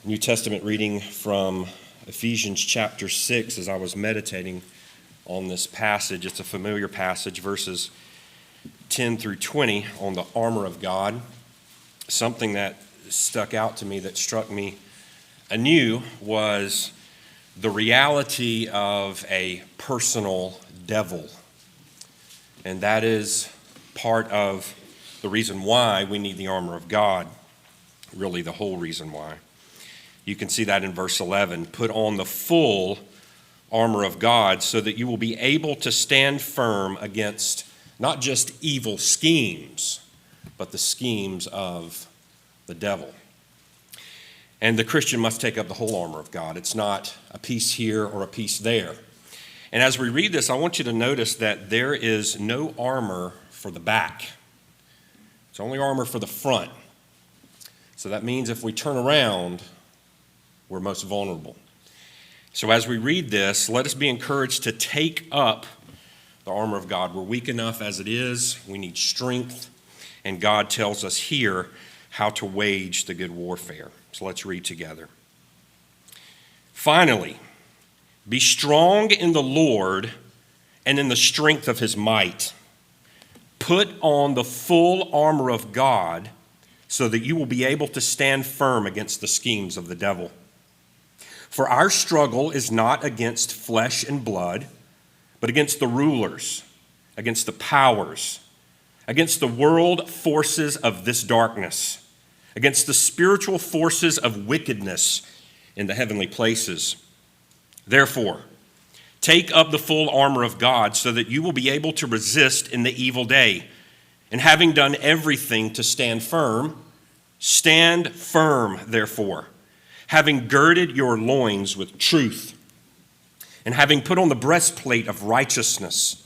New Testament reading from Ephesians chapter 6 as I was meditating on this passage. It's a familiar passage, verses 10 through 20 on the armor of God. Something that stuck out to me, that struck me anew, was the reality of a personal devil. And that is part of the reason why we need the armor of God, really the whole reason why. You can see that in verse 11. Put on the full armor of God so that you will be able to stand firm against not just evil schemes, but the schemes of the devil. And the Christian must take up the whole armor of God. It's not a piece here or a piece there. And as we read this, I want you to notice that there is no armor for the back. It's only armor for the front. So that means if we turn around, we're most vulnerable. So as we read this, let us be encouraged to take up the armor of God. We're weak enough as it is. We need strength. And God tells us here how to wage the good warfare. So let's read together. Finally, be strong in the Lord and in the strength of his might. Put on the full armor of God so that you will be able to stand firm against the schemes of the devil. For our struggle is not against flesh and blood, but against the rulers, against the powers, against the world forces of this darkness, against the spiritual forces of wickedness in the heavenly places. Therefore, take up the full armor of God so that you will be able to resist in the evil day. And having done everything to stand firm, stand firm, therefore, having girded your loins with truth, and having put on the breastplate of righteousness,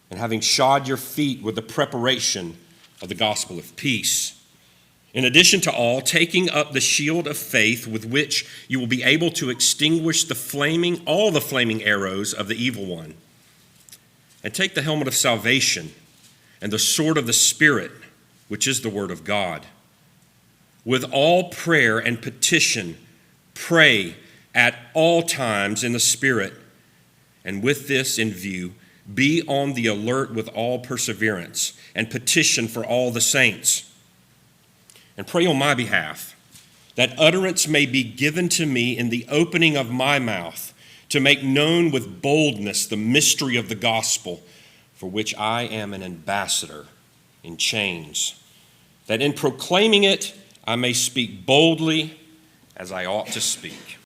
and having shod your feet with the preparation of the gospel of peace. In addition to all, taking up the shield of faith with which you will be able to extinguish all the flaming arrows of the evil one. And take the helmet of salvation and the sword of the Spirit, which is the word of God. With all prayer and petition, pray at all times in the Spirit, and with this in view, be on the alert with all perseverance, and petition for all the saints. And pray on my behalf, that utterance may be given to me in the opening of my mouth, to make known with boldness the mystery of the gospel, for which I am an ambassador in chains, that in proclaiming it I may speak boldly as I ought to speak.